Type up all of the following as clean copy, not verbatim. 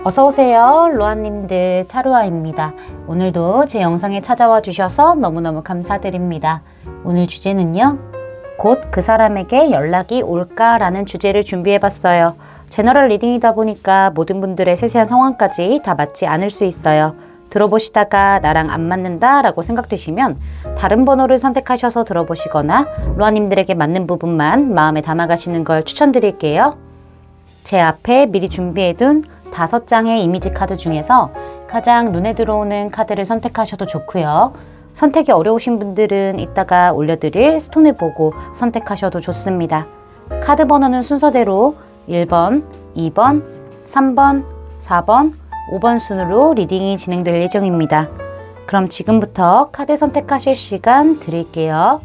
어서오세요. 로아님들 타로아입니다. 오늘도 제 영상에 찾아와 주셔서 너무너무 감사드립니다. 오늘 주제는요, 곧 그 사람에게 연락이 올까라는 주제를 준비해봤어요. 제너럴 리딩이다 보니까 모든 분들의 세세한 상황까지 다 맞지 않을 수 있어요. 들어보시다가 나랑 안 맞는다 라고 생각되시면 다른 번호를 선택하셔서 들어보시거나 로아님들에게 맞는 부분만 마음에 담아가시는 걸 추천드릴게요. 제 앞에 미리 준비해둔 5장의 이미지 카드 중에서 가장 눈에 들어오는 카드를 선택하셔도 좋고요. 선택이 어려우신 분들은 이따가 올려드릴 스톤을 보고 선택하셔도 좋습니다. 카드 번호는 순서대로 1번, 2번, 3번, 4번, 5번 순으로 리딩이 진행될 예정입니다. 그럼 지금부터 카드 선택하실 시간 드릴게요.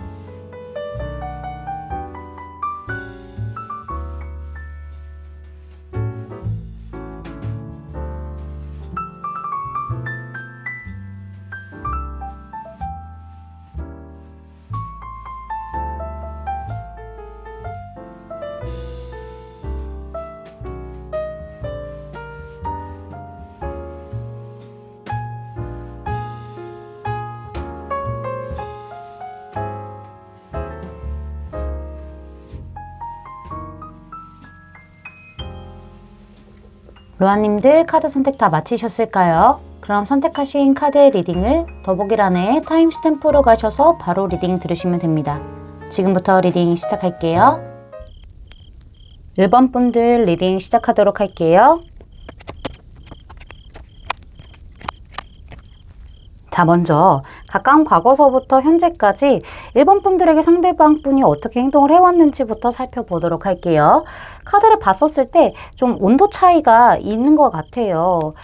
로아님들 카드 선택 다 마치셨을까요? 그럼 선택하신 카드의 리딩을 더보기란에 타임스탬프로 가셔서 바로 리딩 들으시면 됩니다. 지금부터 리딩 시작할게요. 1번 분들 리딩 시작하도록 할게요. 자, 먼저 가까운 과거서부터 현재까지 1번 분들에게 상대방 분이 어떻게 행동을 해왔는지부터 살펴보도록 할게요. 카드를 봤었을 때 좀 온도 차이가 있는 것 같아요.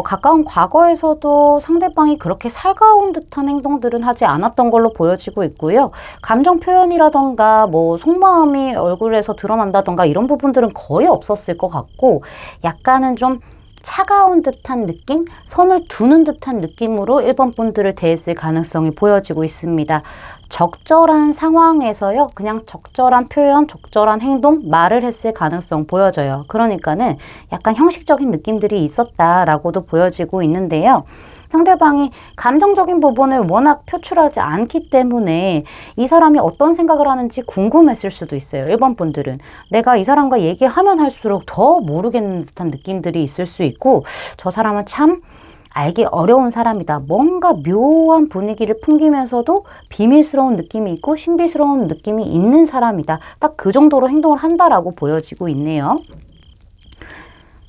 가까운 과거에서도 상대방이 그렇게 살가운 듯한 행동들은 하지 않았던 걸로 보여지고 있고요. 감정 표현이라던가 속마음이 얼굴에서 드러난다던가 이런 부분들은 거의 없었을 것 같고, 약간은 좀 차가운 듯한 느낌? 선을 두는 듯한 느낌으로 1번 분들을 대했을 가능성이 보여지고 있습니다. 적절한 상황에서요, 그냥 적절한 표현, 적절한 행동, 말을 했을 가능성 보여져요. 그러니까는 약간 형식적인 느낌들이 있었다라고도 보여지고 있는데요. 상대방이 감정적인 부분을 워낙 표출하지 않기 때문에 이 사람이 어떤 생각을 하는지 궁금했을 수도 있어요. 1번 분들은 내가 이 사람과 얘기하면 할수록 더 모르겠는 듯한 느낌들이 있을 수 있고, 저 사람은 참 알기 어려운 사람이다. 뭔가 묘한 분위기를 풍기면서도 비밀스러운 느낌이 있고 신비스러운 느낌이 있는 사람이다. 딱 그 정도로 행동을 한다라고 보여지고 있네요.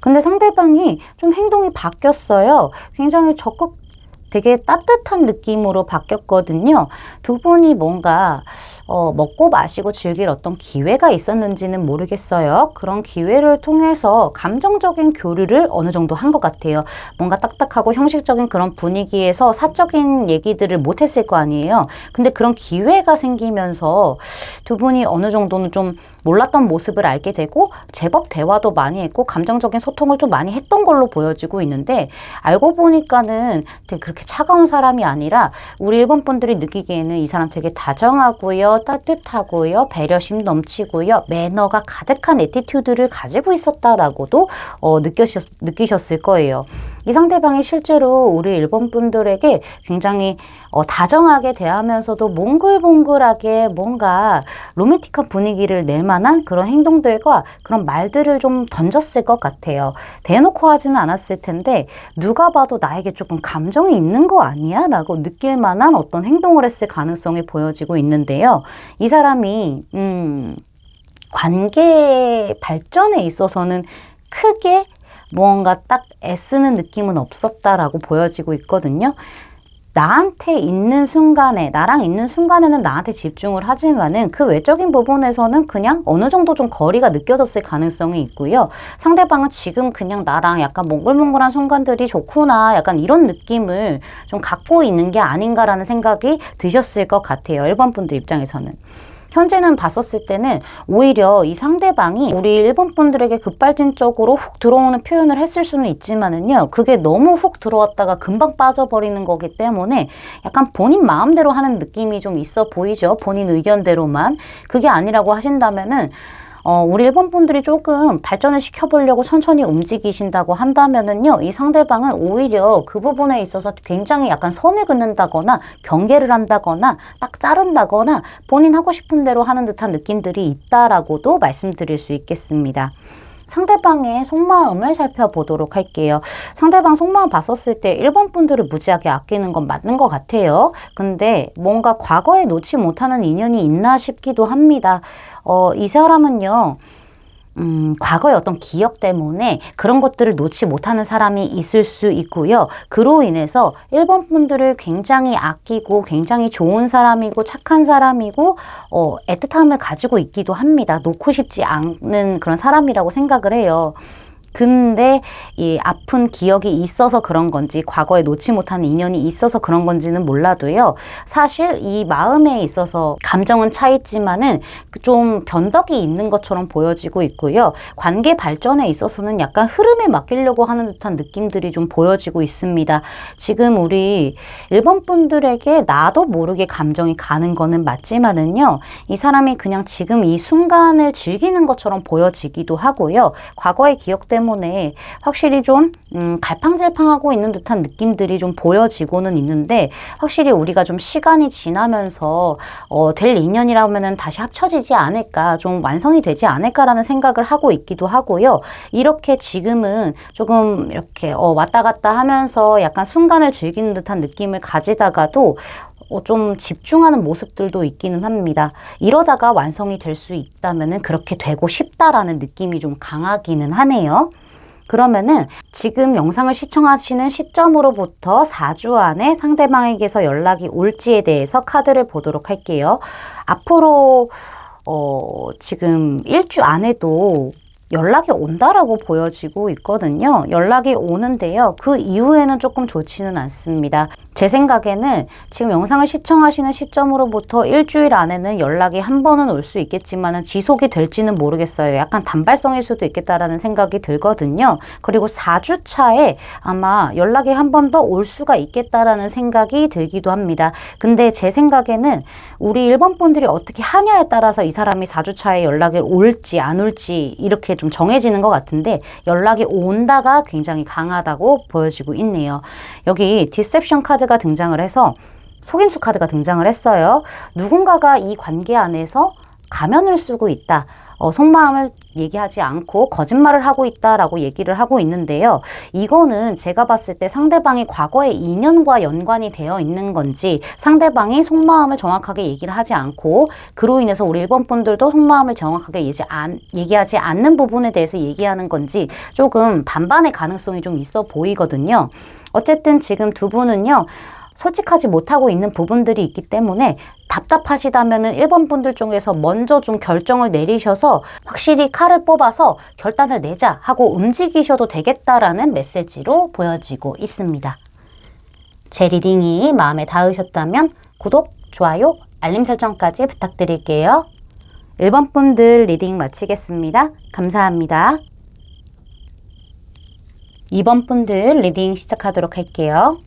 근데 상대방이 좀 행동이 바뀌었어요. 굉장히 적극 되게 따뜻한 느낌으로 바뀌었거든요. 두 분이 뭔가 먹고 마시고 즐길 어떤 기회가 있었는지는 모르겠어요. 그런 기회를 통해서 감정적인 교류를 어느 정도 한 것 같아요. 뭔가 딱딱하고 형식적인 그런 분위기에서 사적인 얘기들을 못했을 거 아니에요. 근데 그런 기회가 생기면서 두 분이 어느 정도는 좀 몰랐던 모습을 알게 되고 제법 대화도 많이 했고 감정적인 소통을 좀 많이 했던 걸로 보여지고 있는데, 알고 보니까는 되게 그렇게 차가운 사람이 아니라 우리 1번 분들이 느끼기에는 이 사람 되게 다정하고요, 따뜻하고요, 배려심 넘치고요, 매너가 가득한 애티튜드를 가지고 있었다라고도 느끼셨을 거예요. 이 상대방이 실제로 우리 1번 분들에게 굉장히 다정하게 대하면서도 몽글몽글하게 뭔가 로맨틱한 분위기를 낼 만한 그런 행동들과 그런 말들을 좀 던졌을 것 같아요. 대놓고 하지는 않았을 텐데 누가 봐도 나에게 조금 감정이 있는 거 아니야? 라고 느낄 만한 어떤 행동을 했을 가능성이 보여지고 있는데요. 이 사람이 관계 발전에 있어서는 크게 무언가 딱 애쓰는 느낌은 없었다라고 보여지고 있거든요. 나한테 있는 순간에, 나랑 있는 순간에는 나한테 집중을 하지만은 그 외적인 부분에서는 그냥 어느 정도 좀 거리가 느껴졌을 가능성이 있고요. 상대방은 지금 그냥 나랑 약간 몽글몽글한 순간들이 좋구나, 약간 이런 느낌을 좀 갖고 있는 게 아닌가라는 생각이 드셨을 것 같아요. 1번 분들 입장에서는. 현재는 봤었을 때는 오히려 이 상대방이 우리 1번 분들에게 급발진적으로 훅 들어오는 표현을 했을 수는 있지만은요, 그게 너무 훅 들어왔다가 금방 빠져버리는 거기 때문에 약간 본인 마음대로 하는 느낌이 좀 있어 보이죠. 본인 의견대로만. 그게 아니라고 하신다면은 우리 일본 분들이 조금 발전을 시켜보려고 천천히 움직이신다고 한다면은요, 이 상대방은 오히려 그 부분에 있어서 굉장히 약간 선을 긋는다거나 경계를 한다거나 딱 자른다거나 본인 하고 싶은 대로 하는 듯한 느낌들이 있다라고도 말씀드릴 수 있겠습니다. 상대방의 속마음을 살펴보도록 할게요. 상대방 속마음 봤었을 때 일본 분들을 무지하게 아끼는 건 맞는 것 같아요. 근데 뭔가 과거에 놓지 못하는 인연이 있나 싶기도 합니다. 이 사람은요, 과거의 어떤 기억 때문에 그런 것들을 놓지 못하는 사람이 있을 수 있고요. 그로 인해서 일본 분들을 굉장히 아끼고 굉장히 좋은 사람이고 착한 사람이고 애틋함을 가지고 있기도 합니다. 놓고 싶지 않는 그런 사람이라고 생각을 해요. 근데 이 아픈 기억이 있어서 그런 건지 과거에 놓지 못하는 인연이 있어서 그런 건지는 몰라도요. 사실 이 마음에 있어서 감정은 차 있지만은 좀 변덕이 있는 것처럼 보여지고 있고요. 관계 발전에 있어서는 약간 흐름에 맡기려고 하는 듯한 느낌들이 좀 보여지고 있습니다. 지금 우리 일본 분들에게 나도 모르게 감정이 가는 거는 맞지만은요. 이 사람이 그냥 지금 이 순간을 즐기는 것처럼 보여지기도 하고요. 과거의 기억 때문에 확실히 좀 갈팡질팡하고 있는 듯한 느낌들이 좀 보여지고는 있는데 확실히 우리가 좀 시간이 지나면서 될 인연이라면은 다시 합쳐지지 않을까, 좀 완성이 되지 않을까라는 생각을 하고 있기도 하고요. 이렇게 지금은 조금 이렇게 왔다 갔다 하면서 약간 순간을 즐기는 듯한 느낌을 가지다가도 좀 집중하는 모습들도 있기는 합니다. 이러다가 완성이 될 수 있다면은 그렇게 되고 싶다라는 느낌이 좀 강하기는 하네요. 그러면은 지금 영상을 시청하시는 시점으로부터 4주 안에 상대방에게서 연락이 올지에 대해서 카드를 보도록 할게요. 앞으로 지금 1주 안에도 연락이 온다라고 보여지고 있거든요. 연락이 오는데요. 그 이후에는 조금 좋지는 않습니다. 제 생각에는 지금 영상을 시청하시는 시점으로부터 일주일 안에는 연락이 한 번은 올 수 있겠지만 지속이 될지는 모르겠어요. 약간 단발성일 수도 있겠다라는 생각이 들거든요. 그리고 4주 차에 아마 연락이 한 번 더 올 수가 있겠다라는 생각이 들기도 합니다. 근데 제 생각에는 우리 일본 분들이 어떻게 하냐에 따라서 이 사람이 4주 차에 연락이 올지 안 올지 이렇게 좀 정해지는 것 같은데 연락이 온다가 굉장히 강하다고 보여지고 있네요. 여기 디셉션 카드가 등장을 해서 속임수 카드가 등장을 했어요. 누군가가 이 관계 안에서 가면을 쓰고 있다. 속마음을 얘기하지 않고 거짓말을 하고 있다라고 얘기를 하고 있는데요. 이거는 제가 봤을 때 상대방이 과거의 인연과 연관이 되어 있는 건지 상대방이 속마음을 정확하게 얘기를 하지 않고 그로 인해서 우리 일본 분들도 속마음을 정확하게 얘기하지 않는 부분에 대해서 얘기하는 건지 조금 반반의 가능성이 좀 있어 보이거든요. 어쨌든 지금 두 분은요. 솔직하지 못하고 있는 부분들이 있기 때문에 답답하시다면은 일본 분들 중에서 먼저 좀 결정을 내리셔서 확실히 칼을 뽑아서 결단을 내자 하고 움직이셔도 되겠다라는 메시지로 보여지고 있습니다. 제 리딩이 마음에 닿으셨다면 구독, 좋아요, 알림 설정까지 부탁드릴게요. 1번 분들 리딩 마치겠습니다. 감사합니다. 2번 분들 리딩 시작하도록 할게요.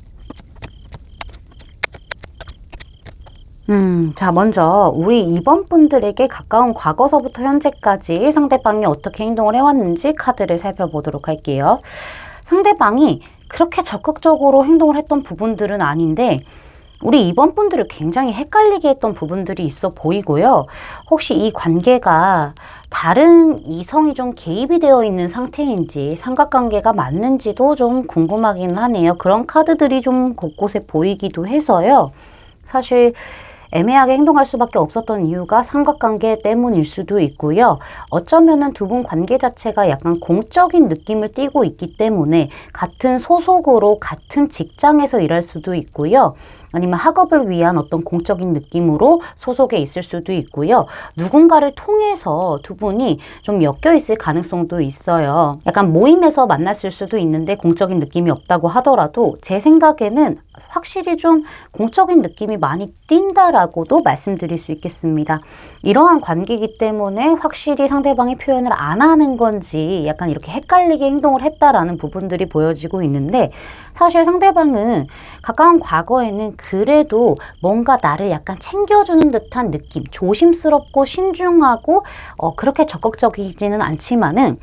자, 먼저 우리 2번 분들에게 가까운 과거서부터 현재까지 상대방이 어떻게 행동을 해왔는지 카드를 살펴보도록 할게요. 상대방이 그렇게 적극적으로 행동을 했던 부분들은 아닌데 우리 2번 분들을 굉장히 헷갈리게 했던 부분들이 있어 보이고요. 혹시 이 관계가 다른 이성이 좀 개입이 되어 있는 상태인지 삼각관계가 맞는지도 좀 궁금하긴 하네요. 그런 카드들이 좀 곳곳에 보이기도 해서요. 사실 애매하게 행동할 수밖에 없었던 이유가 삼각관계 때문일 수도 있고요. 어쩌면은 두 분 관계 자체가 약간 공적인 느낌을 띠고 있기 때문에 같은 소속으로 같은 직장에서 일할 수도 있고요. 아니면 학업을 위한 어떤 공적인 느낌으로 소속에 있을 수도 있고요. 누군가를 통해서 두 분이 좀 엮여 있을 가능성도 있어요. 약간 모임에서 만났을 수도 있는데 공적인 느낌이 없다고 하더라도 제 생각에는 확실히 좀 공적인 느낌이 많이 띈다라고도 말씀드릴 수 있겠습니다. 이러한 관계이기 때문에 확실히 상대방이 표현을 안 하는 건지 약간 이렇게 헷갈리게 행동을 했다라는 부분들이 보여지고 있는데 사실 상대방은 가까운 과거에는 그래도 뭔가 나를 약간 챙겨주는 듯한 느낌, 조심스럽고 신중하고 그렇게 적극적이지는 않지만은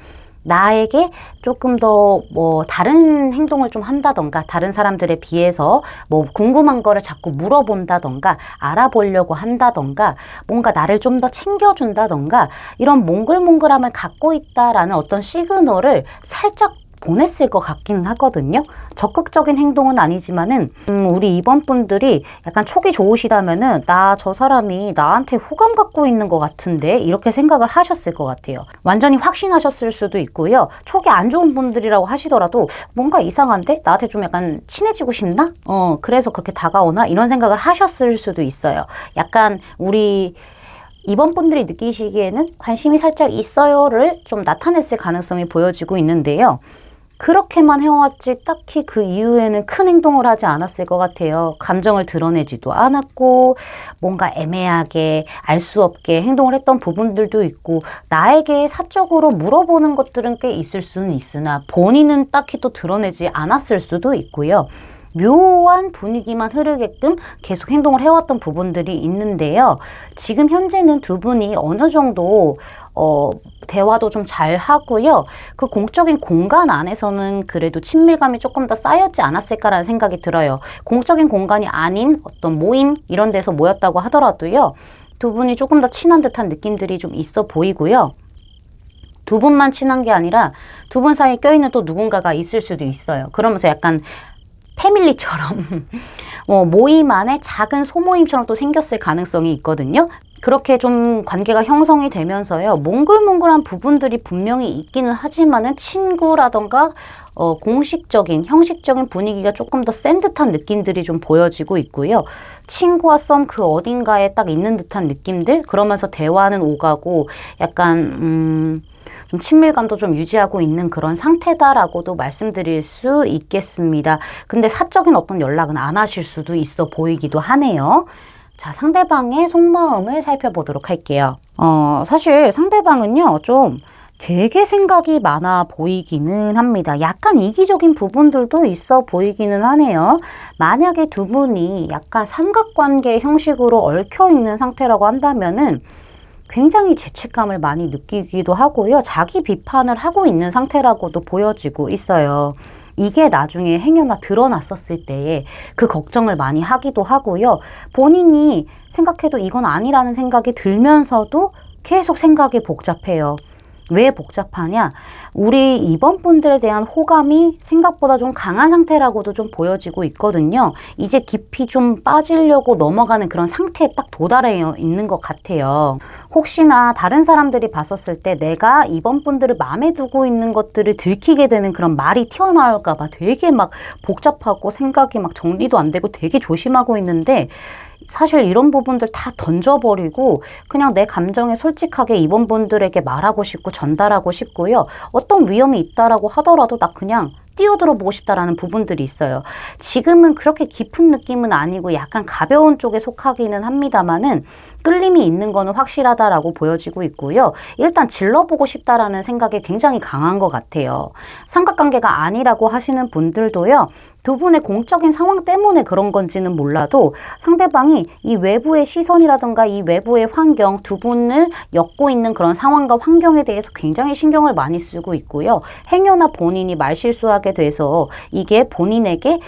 나에게 조금 더 뭐 다른 행동을 좀 한다던가, 다른 사람들에 비해서 뭐 궁금한 거를 자꾸 물어본다던가, 알아보려고 한다던가, 뭔가 나를 좀 더 챙겨준다던가, 이런 몽글몽글함을 갖고 있다라는 어떤 시그널을 살짝 보냈을 것 같기는 하거든요. 적극적인 행동은 아니지만은 우리 2번 분들이 약간 촉이 좋으시다면은 나 저 사람이 나한테 호감 갖고 있는 것 같은데 이렇게 생각을 하셨을 것 같아요. 완전히 확신하셨을 수도 있고요. 촉이 안 좋은 분들이라고 하시더라도 뭔가 이상한데? 나한테 좀 약간 친해지고 싶나? 그래서 그렇게 다가오나? 이런 생각을 하셨을 수도 있어요. 약간 우리 2번 분들이 느끼시기에는 관심이 살짝 있어요를 좀 나타냈을 가능성이 보여지고 있는데요. 그렇게만 해왔지 딱히 그 이후에는 큰 행동을 하지 않았을 것 같아요. 감정을 드러내지도 않았고 뭔가 애매하게 알 수 없게 행동을 했던 부분들도 있고, 나에게 사적으로 물어보는 것들은 꽤 있을 수는 있으나 본인은 딱히 또 드러내지 않았을 수도 있고요. 묘한 분위기만 흐르게끔 계속 행동을 해왔던 부분들이 있는데요. 지금 현재는 두 분이 어느 정도 대화도 좀 잘 하고요. 그 공적인 공간 안에서는 그래도 친밀감이 조금 더 쌓였지 않았을까라는 생각이 들어요. 공적인 공간이 아닌 어떤 모임 이런 데서 모였다고 하더라도요. 두 분이 조금 더 친한 듯한 느낌들이 좀 있어 보이고요. 두 분만 친한 게 아니라 두 분 사이에 껴있는 또 누군가가 있을 수도 있어요. 그러면서 약간 패밀리처럼 모임 안에 작은 소모임처럼 또 생겼을 가능성이 있거든요. 그렇게 좀 관계가 형성이 되면서요. 몽글몽글한 부분들이 분명히 있기는 하지만은 친구라던가 공식적인, 형식적인 분위기가 조금 더 센 듯한 느낌들이 좀 보여지고 있고요. 친구와 썸 그 어딘가에 딱 있는 듯한 느낌들? 그러면서 대화는 오가고 약간 좀 친밀감도 좀 유지하고 있는 그런 상태다라고도 말씀드릴 수 있겠습니다. 근데 사적인 어떤 연락은 안 하실 수도 있어 보이기도 하네요. 자, 상대방의 속마음을 살펴보도록 할게요. 사실 상대방은요, 좀 되게 생각이 많아 보이기는 합니다. 약간 이기적인 부분들도 있어 보이기는 하네요. 만약에 두 분이 약간 삼각관계 형식으로 얽혀 있는 상태라고 한다면은 굉장히 죄책감을 많이 느끼기도 하고요. 자기 비판을 하고 있는 상태라고도 보여지고 있어요. 이게 나중에 행여나 드러났었을 때에 그 걱정을 많이 하기도 하고요. 본인이 생각해도 이건 아니라는 생각이 들면서도 계속 생각이 복잡해요. 왜 복잡하냐? 우리 2번 분들에 대한 호감이 생각보다 좀 강한 상태라고도 좀 보여지고 있거든요. 이제 깊이 좀 빠지려고 넘어가는 그런 상태에 딱 도달해 있는 것 같아요. 혹시나 다른 사람들이 봤었을 때 내가 2번 분들을 마음에 두고 있는 것들을 들키게 되는 그런 말이 튀어나올까 봐 되게 막 복잡하고 생각이 막 정리도 안 되고 되게 조심하고 있는데, 사실 이런 부분들 다 던져버리고 그냥 내 감정에 솔직하게 이번 분들에게 말하고 싶고 전달하고 싶고요. 어떤 위험이 있다라고 하더라도 나 그냥 뛰어들어 보고 싶다라는 부분들이 있어요. 지금은 그렇게 깊은 느낌은 아니고 약간 가벼운 쪽에 속하기는 합니다만은 끌림이 있는 거는 확실하다라고 보여지고 있고요. 일단 질러보고 싶다라는 생각이 굉장히 강한 것 같아요. 삼각관계가 아니라고 하시는 분들도요. 두 분의 공적인 상황 때문에 그런 건지는 몰라도 상대방이 이 외부의 시선이라든가 이 외부의 환경, 두 분을 엮고 있는 그런 상황과 환경에 대해서 굉장히 신경을 많이 쓰고 있고요. 행여나 본인이 말실수하게 돼서 이게 본인에게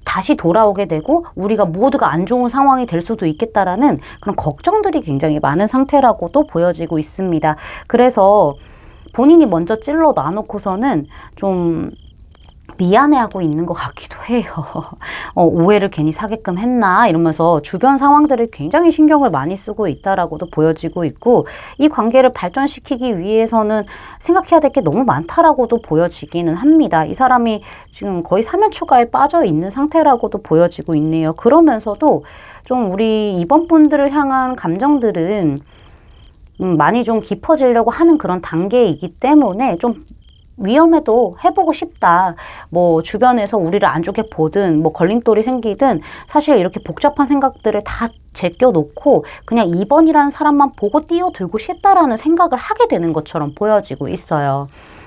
다시 돌아오게 되고 우리가 모두가 안 좋은 상황이 될 수도 있겠다라는 그런 걱정들이 굉장히 많은 상태라고도 보여지고 있습니다. 그래서 본인이 먼저 찔러 놔놓고서는 좀 미안해하고 있는 것 같기도 해요. 오해를 괜히 사게끔 했나 이러면서 주변 상황들을 굉장히 신경을 많이 쓰고 있다라고도 보여지고 있고, 이 관계를 발전시키기 위해서는 생각해야 될 게 너무 많다라고도 보여지기는 합니다. 이 사람이 지금 거의 사면초가에 빠져 있는 상태라고도 보여지고 있네요. 그러면서도 좀 우리 이번 분들을 향한 감정들은 많이 좀 깊어지려고 하는 그런 단계이기 때문에 좀 위험해도 해보고 싶다. 뭐 주변에서 우리를 안 좋게 보든 뭐 걸림돌이 생기든 사실 이렇게 복잡한 생각들을 다 제껴놓고 그냥 2번이라는 사람만 보고 뛰어들고 싶다라는 생각을 하게 되는 것처럼 보여지고 있어요.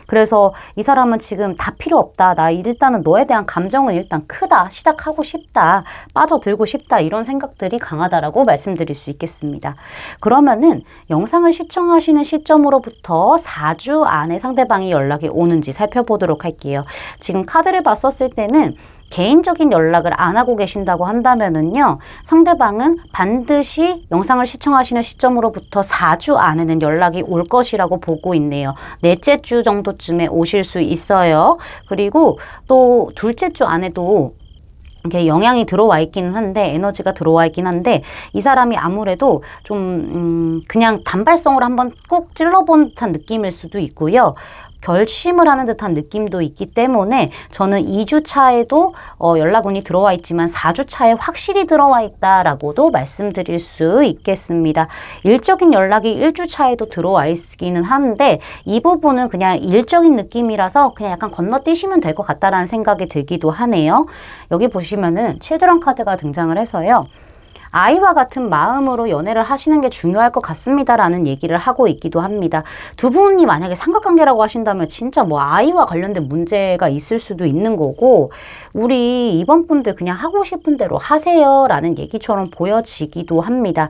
그래서 이 사람은 지금 다 필요 없다. 나 일단은 너에 대한 감정은 일단 크다. 시작하고 싶다. 빠져들고 싶다. 이런 생각들이 강하다라고 말씀드릴 수 있겠습니다. 그러면은 영상을 시청하시는 시점으로부터 4주 안에 상대방이 연락이 오는지 살펴보도록 할게요. 지금 카드를 봤었을 때는 개인적인 연락을 안 하고 계신다고 한다면은요, 상대방은 반드시 영상을 시청하시는 시점으로부터 4주 안에는 연락이 올 것이라고 보고 있네요. 넷째 주 정도쯤에 오실 수 있어요. 그리고 또 둘째 주 안에도 이게 영향이 들어와 있기는 한데, 에너지가 들어와 있긴 한데, 이 사람이 아무래도 좀 그냥 단발성으로 한번 꾹 찔러본 듯한 느낌일 수도 있고요. 결심을 하는 듯한 느낌도 있기 때문에 저는 2주 차에도 연락운이 들어와 있지만 4주 차에 확실히 들어와 있다라고도 말씀드릴 수 있겠습니다. 일적인 연락이 1주 차에도 들어와 있기는 하는데 이 부분은 그냥 일적인 느낌이라서 그냥 약간 건너뛰시면 될 것 같다라는 생각이 들기도 하네요. 여기 보시면은 칠드런 카드가 등장을 해서요. 아이와 같은 마음으로 연애를 하시는 게 중요할 것 같습니다라는 얘기를 하고 있기도 합니다. 두 분이 만약에 삼각관계라고 하신다면 진짜 뭐 아이와 관련된 문제가 있을 수도 있는 거고, 우리 이번 분들 그냥 하고 싶은 대로 하세요라는 얘기처럼 보여지기도 합니다.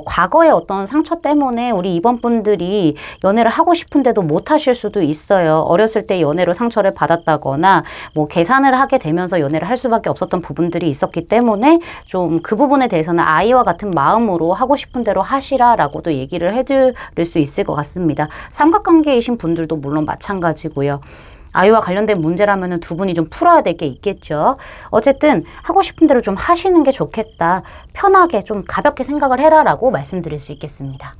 과거의 어떤 상처 때문에 우리 이번 분들이 연애를 하고 싶은데도 못 하실 수도 있어요. 어렸을 때 연애로 상처를 받았다거나 뭐 계산을 하게 되면서 연애를 할 수밖에 없었던 부분들이 있었기 때문에 좀 그 부분에 대해서는 아이와 같은 마음으로 하고 싶은 대로 하시라라고도 얘기를 해드릴 수 있을 것 같습니다. 삼각관계이신 분들도 물론 마찬가지고요. 아이와 관련된 문제라면 두 분이 좀 풀어야 될 게 있겠죠. 어쨌든 하고 싶은 대로 좀 하시는 게 좋겠다. 편하게 좀 가볍게 생각을 해라라고 말씀드릴 수 있겠습니다.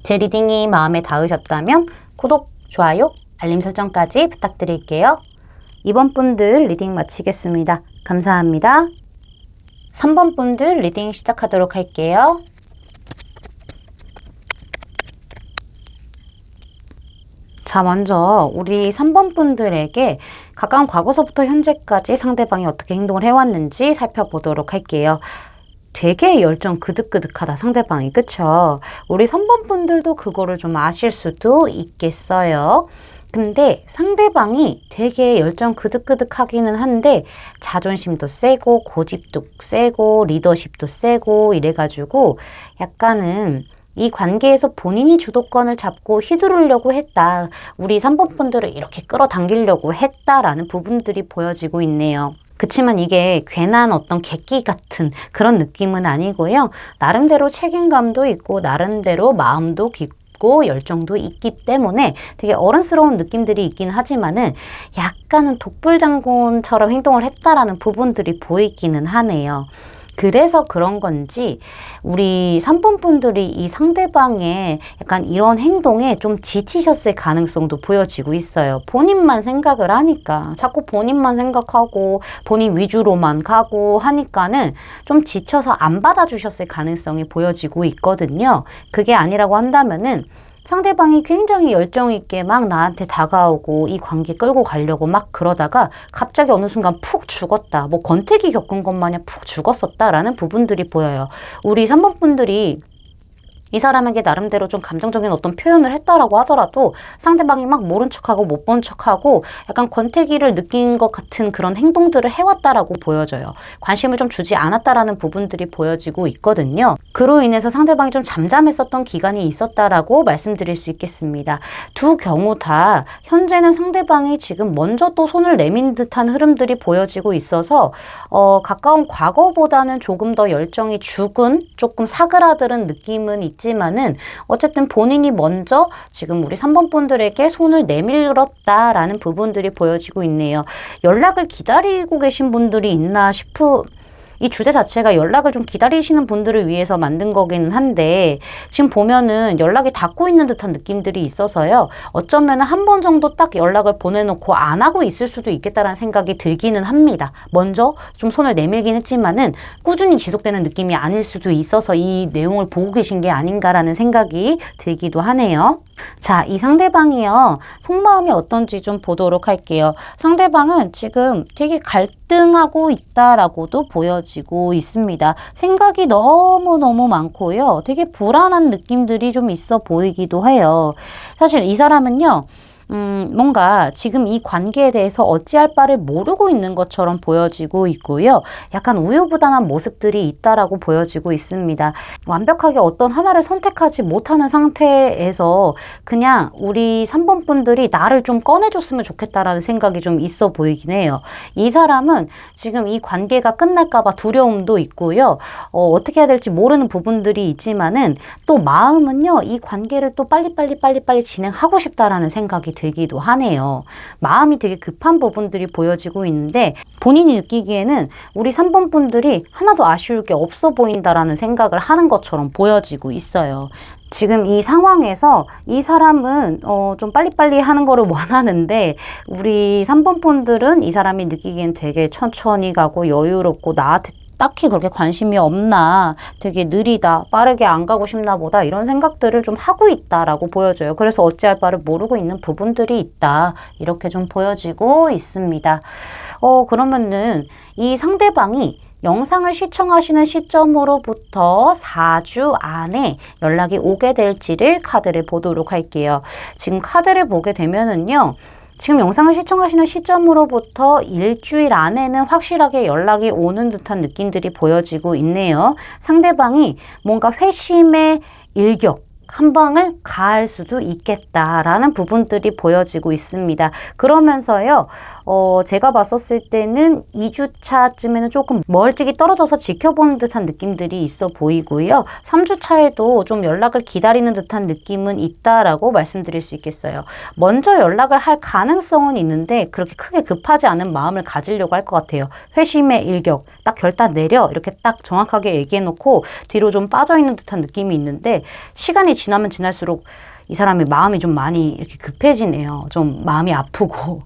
제 리딩이 마음에 닿으셨다면 구독, 좋아요, 알림 설정까지 부탁드릴게요. 이번 분들 리딩 마치겠습니다. 감사합니다. 3번 분들 리딩 시작하도록 할게요. 자, 먼저 우리 3번 분들에게 가까운 과거서부터 현재까지 상대방이 어떻게 행동을 해왔는지 살펴보도록 할게요. 되게 열정 그득그득하다, 상대방이. 그쵸? 우리 3번 분들도 그거를 좀 아실 수도 있겠어요. 근데 상대방이 되게 열정 그득그득하기는 한데 자존심도 세고 고집도 세고 리더십도 세고 이래가지고 약간은 이 관계에서 본인이 주도권을 잡고 휘두르려고 했다. 우리 3번 분들을 이렇게 끌어당기려고 했다라는 부분들이 보여지고 있네요. 그치만 이게 괜한 어떤 객기 같은 그런 느낌은 아니고요. 나름대로 책임감도 있고 나름대로 마음도 깊고 열정도 있기 때문에 되게 어른스러운 느낌들이 있긴 하지만은 약간은 독불장군처럼 행동을 했다라는 부분들이 보이기는 하네요. 그래서 그런 건지 우리 3번 분들이 이 상대방의 약간 이런 행동에 좀 지치셨을 가능성도 보여지고 있어요. 본인만 생각을 하니까 자꾸 본인만 생각하고 본인 위주로만 가고 하니까는 좀 지쳐서 안 받아주셨을 가능성이 보여지고 있거든요. 그게 아니라고 한다면은 상대방이 굉장히 열정 있게 막 나한테 다가오고 이 관계 끌고 가려고 막 그러다가 갑자기 어느 순간 푹 죽었다. 뭐 권태기 겪은 것 마냥 푹 죽었었다라는 부분들이 보여요. 우리 3번 분들이 이 사람에게 나름대로 좀 감정적인 어떤 표현을 했다라고 하더라도 상대방이 막 모른 척하고 못 본 척하고 약간 권태기를 느낀 것 같은 그런 행동들을 해왔다라고 보여져요. 관심을 좀 주지 않았다라는 부분들이 보여지고 있거든요. 그로 인해서 상대방이 좀 잠잠했었던 기간이 있었다라고 말씀드릴 수 있겠습니다. 두 경우 다 현재는 상대방이 지금 먼저 또 손을 내민 듯한 흐름들이 보여지고 있어서 가까운 과거보다는 조금 더 열정이 죽은 조금 사그라드는 느낌은 있지만은 어쨌든 본인이 먼저 지금 우리 3번 분들에게 손을 내밀었다라는 부분들이 보여지고 있네요. 연락을 기다리고 계신 분들이 있나 이 주제 자체가 연락을 좀 기다리시는 분들을 위해서 만든 거기는 한데 지금 보면은 연락이 닿고 있는 듯한 느낌들이 있어서요. 어쩌면 한 번 정도 딱 연락을 보내놓고 안 하고 있을 수도 있겠다라는 생각이 들기는 합니다. 먼저 좀 손을 내밀긴 했지만은 꾸준히 지속되는 느낌이 아닐 수도 있어서 이 내용을 보고 계신 게 아닌가라는 생각이 들기도 하네요. 자, 이 상대방이요. 속마음이 어떤지 좀 보도록 할게요. 상대방은 지금 되게 갈등하고 있다라고도 보여지고 있습니다. 생각이 너무너무 많고요. 되게 불안한 느낌들이 좀 있어 보이기도 해요. 사실 이 사람은요. 뭔가 지금 이 관계에 대해서 어찌할 바를 모르고 있는 것처럼 보여지고 있고요. 약간 우유부단한 모습들이 있다라고 보여지고 있습니다. 완벽하게 어떤 하나를 선택하지 못하는 상태에서 그냥 우리 3번 분들이 나를 좀 꺼내줬으면 좋겠다라는 생각이 좀 있어 보이긴 해요. 이 사람은 지금 이 관계가 끝날까봐 두려움도 있고요. 어떻게 해야 될지 모르는 부분들이 있지만은 또 마음은요, 이 관계를 또 빨리 진행하고 싶다라는 생각이 들기도 하네요. 마음이 되게 급한 부분들이 보여지고 있는데 본인이 느끼기에는 우리 3번 분들이 하나도 아쉬울 게 없어 보인다라는 생각을 하는 것처럼 보여지고 있어요. 지금 이 상황에서 이 사람은 좀 빨리빨리 하는 거를 원하는데 우리 3번 분들은 이 사람이 느끼기엔 되게 천천히 가고 여유롭고 나한테 딱히 그렇게 관심이 없나, 되게 느리다, 빠르게 안 가고 싶나 보다 이런 생각들을 좀 하고 있다라고 보여져요. 그래서 어찌할 바를 모르고 있는 부분들이 있다. 이렇게 좀 보여지고 있습니다. 그러면은 이 상대방이 영상을 시청하시는 시점으로부터 4주 안에 연락이 오게 될지를 카드를 보도록 할게요. 지금 카드를 보게 되면은요. 지금 영상을 시청하시는 시점으로부터 일주일 안에는 확실하게 연락이 오는 듯한 느낌들이 보여지고 있네요. 상대방이 뭔가 회심의 일격, 한 방을 가할 수도 있겠다라는 부분들이 보여지고 있습니다. 그러면서요, 제가 봤었을 때는 2주차쯤에는 조금 멀찍이 떨어져서 지켜보는 듯한 느낌들이 있어 보이고요. 3주차에도 좀 연락을 기다리는 듯한 느낌은 있다라고 말씀드릴 수 있겠어요. 먼저 연락을 할 가능성은 있는데 그렇게 크게 급하지 않은 마음을 가지려고 할 것 같아요. 회심의 일격, 딱 결단 내려 이렇게 딱 정확하게 얘기해놓고 뒤로 좀 빠져있는 듯한 느낌이 있는데 시간이 지나면 지날수록 이 사람의 마음이 좀 많이 이렇게 급해지네요. 좀 마음이 아프고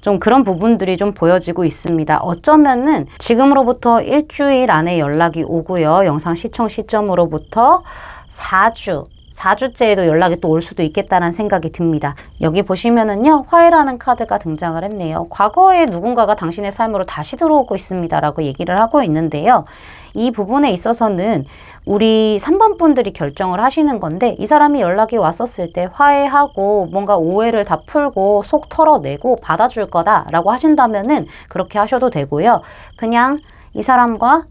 좀 그런 부분들이 좀 보여지고 있습니다. 어쩌면은 지금으로부터 일주일 안에 연락이 오고요. 영상 시청 시점으로부터 4주째에도 연락이 또 올 수도 있겠다는 생각이 듭니다. 여기 보시면은요, 화해라는 카드가 등장을 했네요. 과거에 누군가가 당신의 삶으로 다시 들어오고 있습니다. 라고 얘기를 하고 있는데요. 이 부분에 있어서는 우리 3번 분들이 결정을 하시는 건데 이 사람이 연락이 왔었을 때 화해하고 뭔가 오해를 다 풀고 속 털어내고 받아줄 거다라고 하신다면은 그렇게 하셔도 되고요. 그냥 이 사람과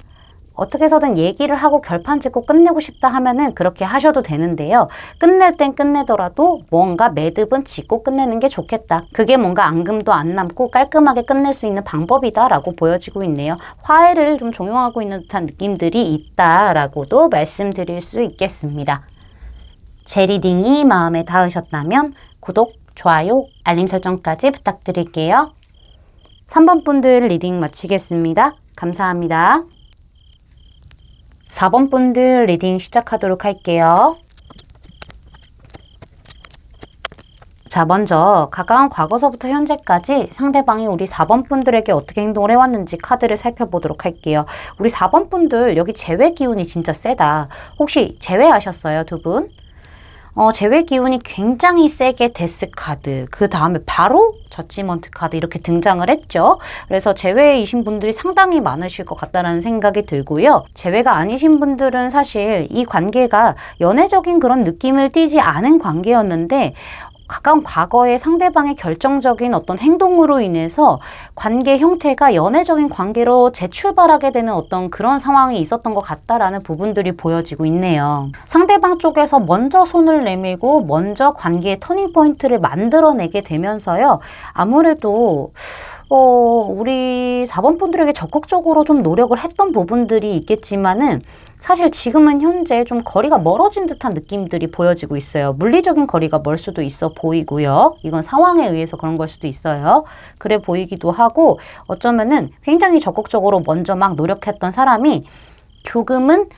어떻게 해서든 얘기를 하고 결판 짓고 끝내고 싶다 하면은 그렇게 하셔도 되는데요. 끝낼 땐 끝내더라도 뭔가 매듭은 짓고 끝내는 게 좋겠다. 그게 뭔가 앙금도 안 남고 깔끔하게 끝낼 수 있는 방법이다라고 보여지고 있네요. 화해를 좀 종용하고 있는 듯한 느낌들이 있다라고도 말씀드릴 수 있겠습니다. 제 리딩이 마음에 닿으셨다면 구독, 좋아요, 알림 설정까지 부탁드릴게요. 3번 분들 리딩 마치겠습니다. 감사합니다. 4번 분들 리딩 시작하도록 할게요. 자, 먼저 가까운 과거서부터 현재까지 상대방이 우리 4번 분들에게 어떻게 행동을 해왔는지 카드를 살펴보도록 할게요. 우리 4번 분들 여기 재회 기운이 진짜 세다. 혹시 재회하셨어요, 두 분? 재회 기운이 굉장히 세게 데스 카드, 그 다음에 바로 저지먼트 카드 이렇게 등장을 했죠. 그래서 재회이신 분들이 상당히 많으실 것 같다는 생각이 들고요. 재회가 아니신 분들은 사실 이 관계가 연애적인 그런 느낌을 띠지 않은 관계였는데 가까운 과거의 상대방의 결정적인 어떤 행동으로 인해서 관계 형태가 연애적인 관계로 재출발하게 되는 어떤 그런 상황이 있었던 것 같다라는 부분들이 보여지고 있네요. 상대방 쪽에서 먼저 손을 내밀고 먼저 관계의 터닝포인트를 만들어내게 되면서요. 아무래도 우리 4번 분들에게 적극적으로 좀 노력을 했던 부분들이 있겠지만은 사실 지금은 현재 좀 거리가 멀어진 듯한 느낌들이 보여지고 있어요. 물리적인 거리가 멀 수도 있어 보이고요. 이건 상황에 의해서 그런 걸 수도 있어요. 그래 보이기도 하고 어쩌면은 굉장히 적극적으로 먼저 막 노력했던 사람이 조금은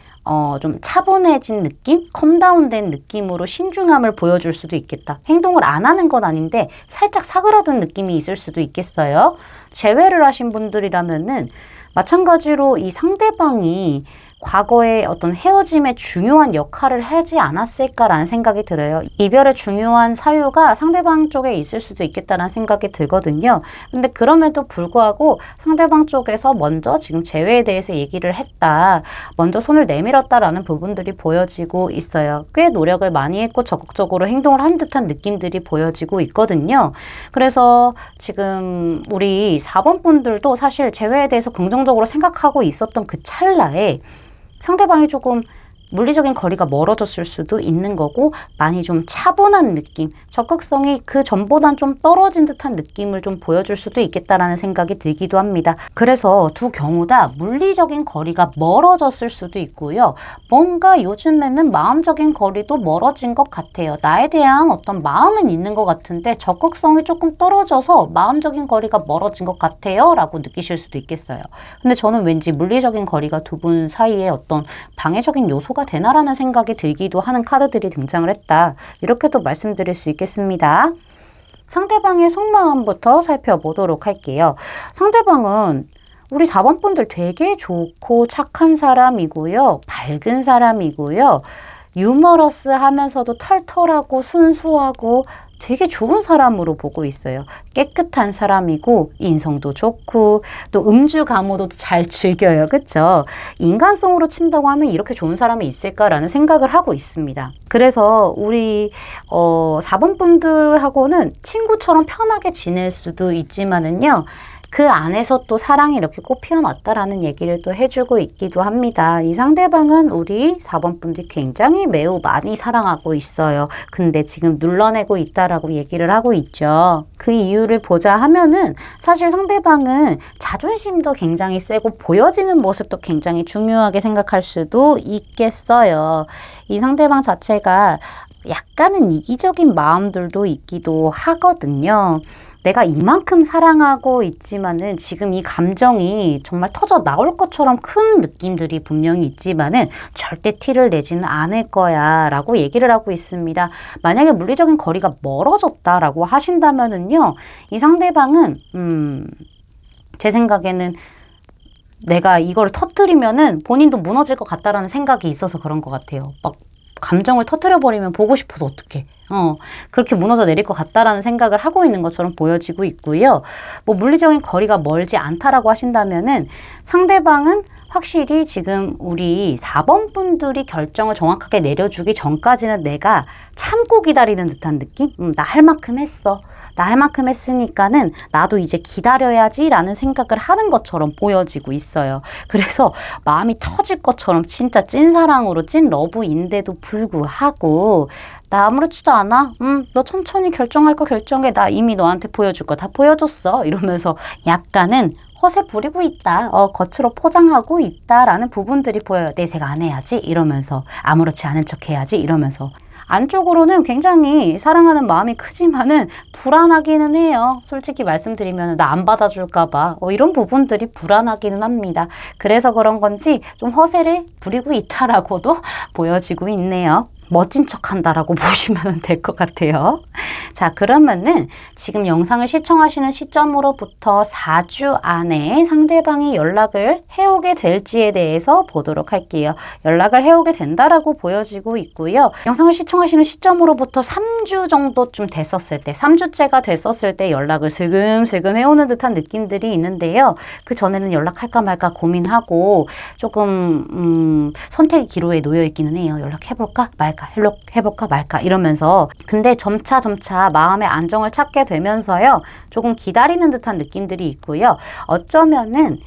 좀 차분해진 느낌? 컴다운된 느낌으로 신중함을 보여줄 수도 있겠다. 행동을 안 하는 건 아닌데 살짝 사그라든 느낌이 있을 수도 있겠어요. 재회를 하신 분들이라면은 마찬가지로 이 상대방이 과거의 어떤 헤어짐의 중요한 역할을 하지 않았을까라는 생각이 들어요. 이별의 중요한 사유가 상대방 쪽에 있을 수도 있겠다는 생각이 들거든요. 근데 그럼에도 불구하고 상대방 쪽에서 먼저 지금 재회에 대해서 얘기를 했다. 먼저 손을 내밀었다라는 부분들이 보여지고 있어요. 꽤 노력을 많이 했고 적극적으로 행동을 한 듯한 느낌들이 보여지고 있거든요. 그래서 지금 우리 4번 분들도 사실 재회에 대해서 긍정적으로 생각하고 있었던 그 찰나에 상대방이 조금 물리적인 거리가 멀어졌을 수도 있는 거고 많이 좀 차분한 느낌, 적극성이 그 전보단 좀 떨어진 듯한 느낌을 좀 보여줄 수도 있겠다라는 생각이 들기도 합니다. 그래서 두 경우 다 물리적인 거리가 멀어졌을 수도 있고요. 뭔가 요즘에는 마음적인 거리도 멀어진 것 같아요. 나에 대한 어떤 마음은 있는 것 같은데 적극성이 조금 떨어져서 마음적인 거리가 멀어진 것 같아요 라고 느끼실 수도 있겠어요. 근데 저는 왠지 물리적인 거리가 두 분 사이에 어떤 방해적인 요소가 되나라는 생각이 들기도 하는 카드들이 등장을 했다. 이렇게도 말씀드릴 수 있겠습니다. 상대방의 속마음부터 살펴보도록 할게요. 상대방은 우리 4번 분들 되게 좋고 착한 사람이고요. 밝은 사람이고요. 유머러스하면서도 털털하고 순수하고 되게 좋은 사람으로 보고 있어요. 깨끗한 사람이고 인성도 좋고 또 음주 가무도 잘 즐겨요. 그쵸? 인간성으로 친다고 하면 이렇게 좋은 사람이 있을까라는 생각을 하고 있습니다. 그래서 우리 4번 분들하고는 친구처럼 편하게 지낼 수도 있지만은요. 그 안에서 또 사랑이 이렇게 꽃 피어났다라는 얘기를 또 해주고 있기도 합니다. 이 상대방은 우리 4번 분들이 굉장히 매우 많이 사랑하고 있어요. 근데 지금 눌러내고 있다라고 얘기를 하고 있죠. 그 이유를 보자 하면은 사실 상대방은 자존심도 굉장히 세고 보여지는 모습도 굉장히 중요하게 생각할 수도 있겠어요. 이 상대방 자체가 약간은 이기적인 마음들도 있기도 하거든요. 내가 이만큼 사랑하고 있지만은 지금 이 감정이 정말 터져 나올 것처럼 큰 느낌들이 분명히 있지만은 절대 티를 내지는 않을 거야 라고 얘기를 하고 있습니다. 만약에 물리적인 거리가 멀어졌다라고 하신다면은요, 이 상대방은 제 생각에는 내가 이걸 터뜨리면은 본인도 무너질 것 같다라는 생각이 있어서 그런 것 같아요. 막 감정을 터뜨려버리면 보고 싶어서 어떡해. 그렇게 무너져 내릴 것 같다라는 생각을 하고 있는 것처럼 보여지고 있고요. 뭐 물리적인 거리가 멀지 않다라고 하신다면은 상대방은 확실히 지금 우리 4번 분들이 결정을 정확하게 내려주기 전까지는 내가 참고 기다리는 듯한 느낌? 나 할 만큼 했어. 나 할 만큼 했으니까는 나도 이제 기다려야지 라는 생각을 하는 것처럼 보여지고 있어요. 그래서 마음이 터질 것처럼 진짜 찐사랑으로 찐 러브인데도 불구하고 나 아무렇지도 않아? 너 천천히 결정할 거 결정해. 나 이미 너한테 보여줄 거 다 보여줬어. 이러면서 약간은 허세 부리고 있다. 겉으로 포장하고 있다라는 부분들이 보여요. 내색 안 해야지 이러면서 아무렇지 않은 척 해야지 이러면서 안쪽으로는 굉장히 사랑하는 마음이 크지만은 불안하기는 해요. 솔직히 말씀드리면 나 안 받아줄까 봐 이런 부분들이 불안하기는 합니다. 그래서 그런 건지 좀 허세를 부리고 있다라고도 보여지고 있네요. 멋진 척 한다라고 보시면 될 것 같아요. 자, 그러면은 지금 영상을 시청하시는 시점으로부터 4주 안에 상대방이 연락을 해오게 될지에 대해서 보도록 할게요. 연락을 해오게 된다라고 보여지고 있고요. 영상을 시청하시는 시점으로부터 3주 정도쯤 됐었을 때, 3주째가 됐었을 때 연락을 슬금슬금 해오는 듯한 느낌들이 있는데요. 그 전에는 연락할까 말까 고민하고 조금 선택의 기로에 놓여 있기는 해요. 연락해볼까 말까 해볼까 말까 이러면서 근데 점차 마음의 안정을 찾게 되면서요 조금 기다리는 듯한 느낌들이 있고요. 어쩌면은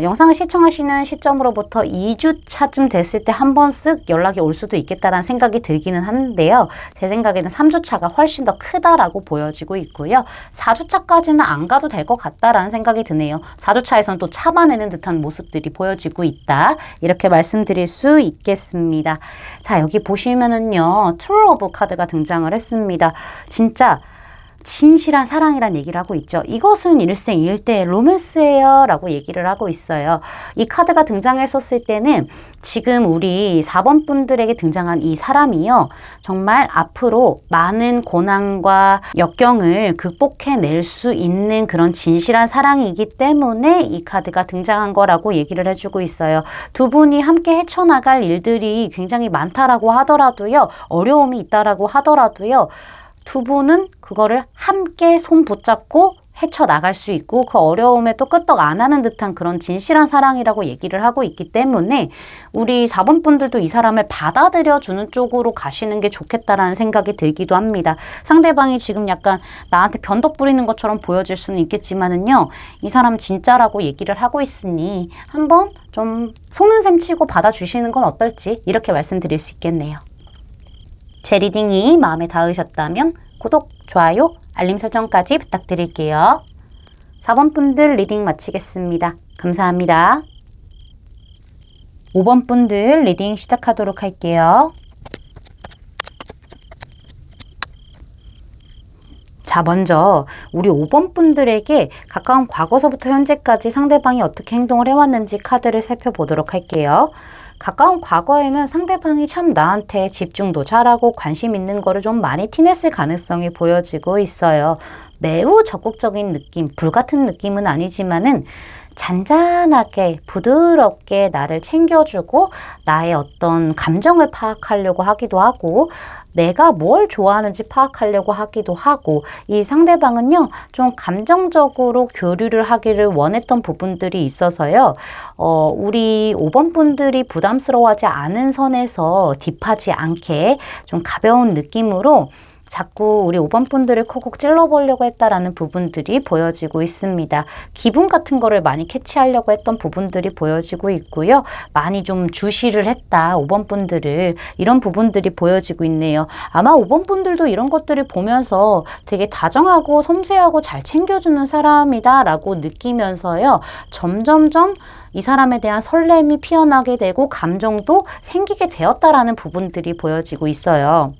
영상을 시청하시는 시점으로부터 2주차쯤 됐을 때 한 번 쓱 연락이 올 수도 있겠다라는 생각이 들기는 하는데요. 제 생각에는 3주차가 훨씬 더 크다라고 보여지고 있고요. 4주차까지는 안 가도 될 것 같다라는 생각이 드네요. 4주차에서는 또 참아내는 듯한 모습들이 보여지고 있다. 이렇게 말씀드릴 수 있겠습니다. 자, 여기 보시면은요. 트루 오브 카드가 등장을 했습니다. 진짜 진실한 사랑이란 얘기를 하고 있죠. 이것은 일생일대 로맨스예요 라고 얘기를 하고 있어요. 이 카드가 등장했었을 때는 지금 우리 4번 분들에게 등장한 이 사람이요, 정말 앞으로 많은 고난과 역경을 극복해낼 수 있는 그런 진실한 사랑이기 때문에 이 카드가 등장한 거라고 얘기를 해주고 있어요. 두 분이 함께 헤쳐나갈 일들이 굉장히 많다라고 하더라도요, 어려움이 있다라고 하더라도요, 두 분은 그거를 함께 손 붙잡고 헤쳐나갈 수 있고 그 어려움에 또 끄떡 안 하는 듯한 그런 진실한 사랑이라고 얘기를 하고 있기 때문에 우리 4번 분들도 이 사람을 받아들여 주는 쪽으로 가시는 게 좋겠다라는 생각이 들기도 합니다. 상대방이 지금 약간 나한테 변덕 부리는 것처럼 보여질 수는 있겠지만은요, 이 사람 진짜라고 얘기를 하고 있으니 한번 좀 속는 셈 치고 받아주시는 건 어떨지, 이렇게 말씀드릴 수 있겠네요. 제 리딩이 마음에 닿으셨다면 구독, 좋아요, 알림 설정까지 부탁드릴게요. 4번 분들 리딩 마치겠습니다. 감사합니다. 5번 분들 리딩 시작하도록 할게요. 자, 먼저 우리 5번 분들에게 가까운 과거서부터 현재까지 상대방이 어떻게 행동을 해왔는지 카드를 살펴보도록 할게요. 가까운 과거에는 상대방이 참 나한테 집중도 잘하고 관심 있는 거를 좀 많이 티냈을 가능성이 보여지고 있어요. 매우 적극적인 느낌, 불같은 느낌은 아니지만은 잔잔하게 부드럽게 나를 챙겨주고 나의 어떤 감정을 파악하려고 하기도 하고 내가 뭘 좋아하는지 파악하려고 하기도 하고, 이 상대방은요 좀 감정적으로 교류를 하기를 원했던 부분들이 있어서요, 우리 5번 분들이 부담스러워하지 않은 선에서 딥하지 않게 좀 가벼운 느낌으로 자꾸 우리 5번 분들을 콕콕 찔러보려고 했다라는 부분들이 보여지고 있습니다. 기분 같은 거를 많이 캐치하려고 했던 부분들이 보여지고 있고요. 많이 좀 주시를 했다, 5번 분들을, 이런 부분들이 보여지고 있네요. 아마 5번 분들도 이런 것들을 보면서 되게 다정하고 섬세하고 잘 챙겨주는 사람이다 라고 느끼면서요, 점점점 이 사람에 대한 설렘이 피어나게 되고 감정도 생기게 되었다라는 부분들이 보여지고 있어요.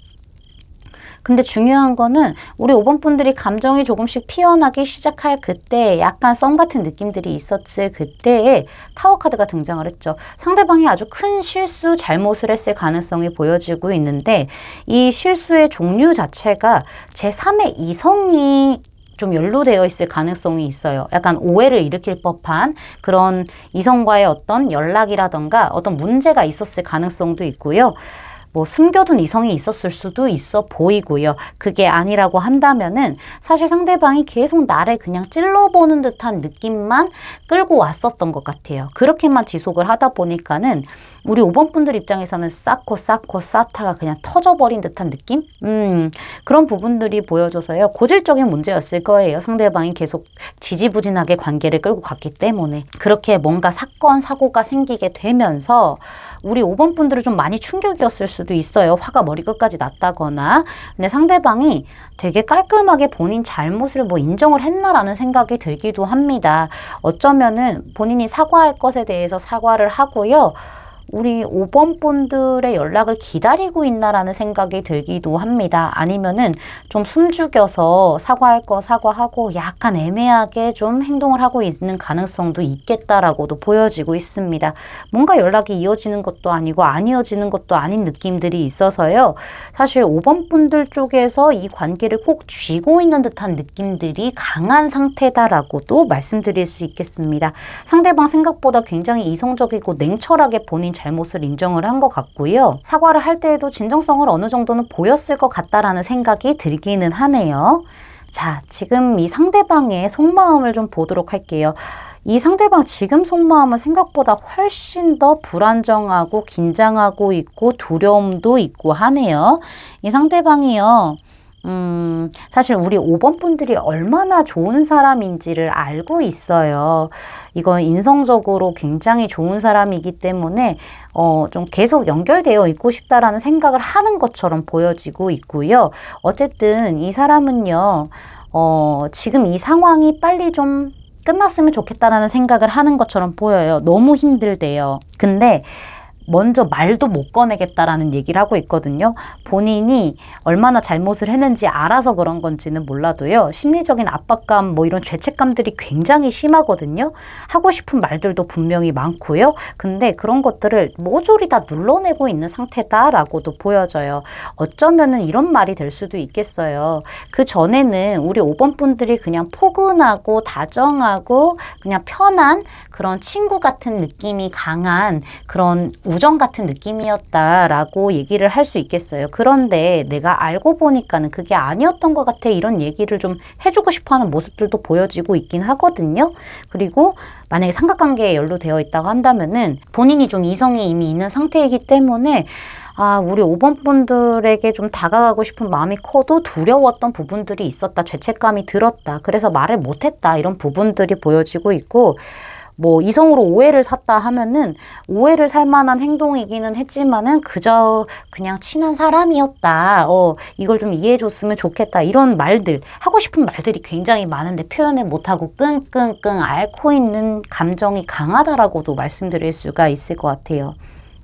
근데 중요한 거는 우리 5번 분들이 감정이 조금씩 피어나기 시작할 그때, 약간 썸 같은 느낌들이 있었을 그때에 타워 카드가 등장을 했죠. 상대방이 아주 큰 실수, 잘못을 했을 가능성이 보여지고 있는데, 이 실수의 종류 자체가 제3의 이성이 좀 연루되어 있을 가능성이 있어요. 약간 오해를 일으킬 법한 그런 이성과의 어떤 연락이라던가 어떤 문제가 있었을 가능성도 있고요. 뭐 숨겨둔 이성이 있었을 수도 있어 보이고요. 그게 아니라고 한다면은 사실 상대방이 계속 나를 그냥 찔러보는 듯한 느낌만 끌고 왔었던 것 같아요. 그렇게만 지속을 하다 보니까는 우리 5번 분들 입장에서는 쌓고 쌓다가 그냥 터져버린 듯한 느낌? 그런 부분들이 보여져서요, 고질적인 문제였을 거예요. 상대방이 계속 지지부진하게 관계를 끌고 갔기 때문에. 그렇게 뭔가 사건, 사고가 생기게 되면서 우리 5번 분들은 좀 많이 충격이었을 수도 있어요. 화가 머리끝까지 났다거나. 근데 상대방이 되게 깔끔하게 본인 잘못을 뭐 인정을 했나라는 생각이 들기도 합니다. 어쩌면은 본인이 사과할 것에 대해서 사과를 하고요, 우리 5번 분들의 연락을 기다리고 있나라는 생각이 들기도 합니다. 아니면은 좀 숨죽여서 사과할 거 사과하고 약간 애매하게 좀 행동을 하고 있는 가능성도 있겠다라고도 보여지고 있습니다. 뭔가 연락이 이어지는 것도 아니고 안 이어지는 것도 아닌 느낌들이 있어서요, 사실 5번 분들 쪽에서 이 관계를 꼭 쥐고 있는 듯한 느낌들이 강한 상태다라고도 말씀드릴 수 있겠습니다. 상대방 생각보다 굉장히 이성적이고 냉철하게 본인 잘못을 인정을 한 것 같고요. 사과를 할 때에도 진정성을 어느 정도는 보였을 것 같다라는 생각이 들기는 하네요. 자, 지금 이 상대방의 속마음을 좀 보도록 할게요. 이 상대방 지금 속마음은 생각보다 훨씬 더 불안정하고 긴장하고 있고 두려움도 있고 하네요. 이 상대방이요, 사실 우리 5번 분들이 얼마나 좋은 사람인지를 알고 있어요. 이건 인성적으로 굉장히 좋은 사람이기 때문에 좀 계속 연결되어 있고 싶다라는 생각을 하는 것처럼 보여지고 있고요. 어쨌든 이 사람은요, 지금 이 상황이 빨리 좀 끝났으면 좋겠다라는 생각을 하는 것처럼 보여요. 너무 힘들대요. 근데 먼저 말도 못 꺼내겠다라는 얘기를 하고 있거든요. 본인이 얼마나 잘못을 했는지 알아서 그런 건지는 몰라도요. 심리적인 압박감, 뭐 이런 죄책감들이 굉장히 심하거든요. 하고 싶은 말들도 분명히 많고요. 근데 그런 것들을 모조리 다 눌러내고 있는 상태다라고도 보여져요. 어쩌면은 이런 말이 될 수도 있겠어요. 그 전에는 우리 5번 분들이 그냥 포근하고 다정하고 그냥 편한 그런 친구 같은 느낌이 강한 그런 우정 같은 느낌이었다라고 얘기를 할 수 있겠어요. 그런데 내가 알고 보니까는 그게 아니었던 것 같아. 이런 얘기를 좀 해주고 싶어 하는 모습들도 보여지고 있긴 하거든요. 그리고 만약에 삼각관계에 연루되어 있다고 한다면은 본인이 좀 이성이 이미 있는 상태이기 때문에 우리 5번 분들에게 좀 다가가고 싶은 마음이 커도 두려웠던 부분들이 있었다. 죄책감이 들었다. 그래서 말을 못했다. 이런 부분들이 보여지고 있고, 뭐 이성으로 오해를 샀다 하면은 오해를 살 만한 행동이기는 했지만은 그저 그냥 친한 사람이었다. 이걸 좀 이해해 줬으면 좋겠다. 이런 말들, 하고 싶은 말들이 굉장히 많은데 표현을 못하고 끙끙끙 앓고 있는 감정이 강하다라고도 말씀드릴 수가 있을 것 같아요.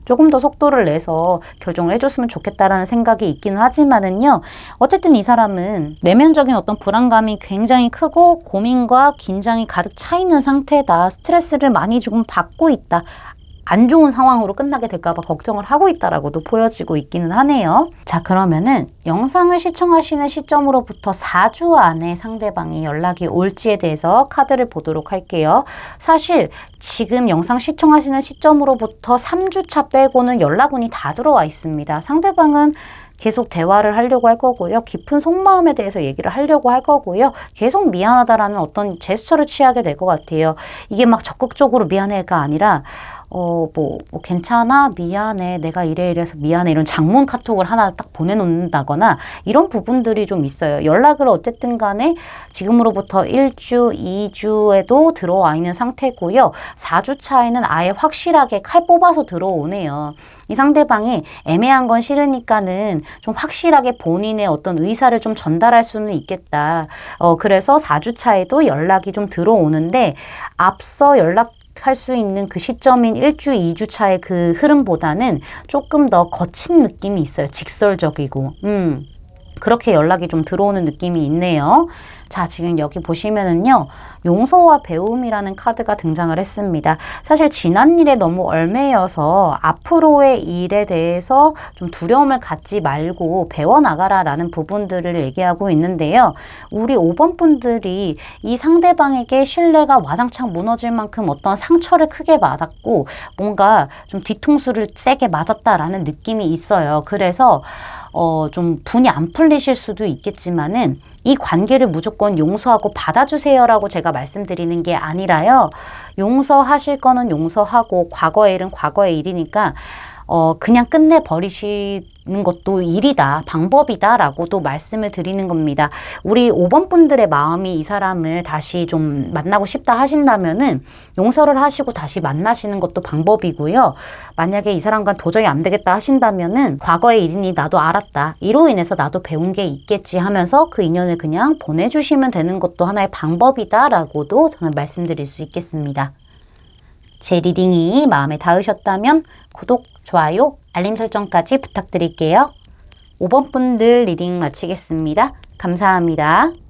조금 더 속도를 내서 결정을 해줬으면 좋겠다라는 생각이 있기는 하지만은요. 어쨌든 이 사람은 내면적인 어떤 불안감이 굉장히 크고 고민과 긴장이 가득 차 있는 상태다. 스트레스를 많이 조금 받고 있다. 안 좋은 상황으로 끝나게 될까 봐 걱정을 하고 있다라고도 보여지고 있기는 하네요. 자, 그러면은 영상을 시청하시는 시점으로부터 4주 안에 상대방이 연락이 올지에 대해서 카드를 보도록 할게요. 사실 지금 영상 시청하시는 시점으로부터 3주차 빼고는 연락운이 다 들어와 있습니다. 상대방은 계속 대화를 하려고 할 거고요. 깊은 속마음에 대해서 얘기를 하려고 할 거고요. 계속 미안하다라는 어떤 제스처를 취하게 될 것 같아요. 이게 막 적극적으로 미안해가 아니라 괜찮아? 미안해. 내가 이래서 미안해. 이런 장문 카톡을 하나 딱 보내놓는다거나 이런 부분들이 좀 있어요. 연락을 어쨌든 간에 지금으로부터 1주, 2주에도 들어와 있는 상태고요. 4주 차에는 아예 확실하게 칼 뽑아서 들어오네요. 이 상대방이 애매한 건 싫으니까는 좀 확실하게 본인의 어떤 의사를 좀 전달할 수는 있겠다. 그래서 4주 차에도 연락이 좀 들어오는데 앞서 할 수 있는 그 시점인 1주, 2주 차의 그 흐름보다는 조금 더 거친 느낌이 있어요. 직설적이고. 그렇게 연락이 좀 들어오는 느낌이 있네요. 자, 지금 여기 보시면은요, 용서와 배움이라는 카드가 등장을 했습니다. 사실 지난 일에 너무 얽매여서 앞으로의 일에 대해서 좀 두려움을 갖지 말고 배워나가라라는 부분들을 얘기하고 있는데요. 우리 5번 분들이 이 상대방에게 신뢰가 와장창 무너질 만큼 어떤 상처를 크게 받았고 뭔가 좀 뒤통수를 세게 맞았다라는 느낌이 있어요. 그래서 좀 분이 안 풀리실 수도 있겠지만은 이 관계를 무조건 용서하고 받아주세요라고 제가 말씀드리는 게 아니라요. 용서하실 거는 용서하고 과거의 일은 과거의 일이니까 그냥 끝내버리시는 것도 일이다, 방법이다 라고도 말씀을 드리는 겁니다. 우리 5번 분들의 마음이 이 사람을 다시 좀 만나고 싶다 하신다면은 용서를 하시고 다시 만나시는 것도 방법이고요. 만약에 이 사람과 도저히 안 되겠다 하신다면은 과거의 일이니 나도 알았다. 이로 인해서 나도 배운 게 있겠지 하면서 그 인연을 그냥 보내주시면 되는 것도 하나의 방법이다 라고도 저는 말씀드릴 수 있겠습니다. 제 리딩이 마음에 닿으셨다면 구독, 좋아요, 알림 설정까지 부탁드릴게요. 5번 분들 리딩 마치겠습니다. 감사합니다.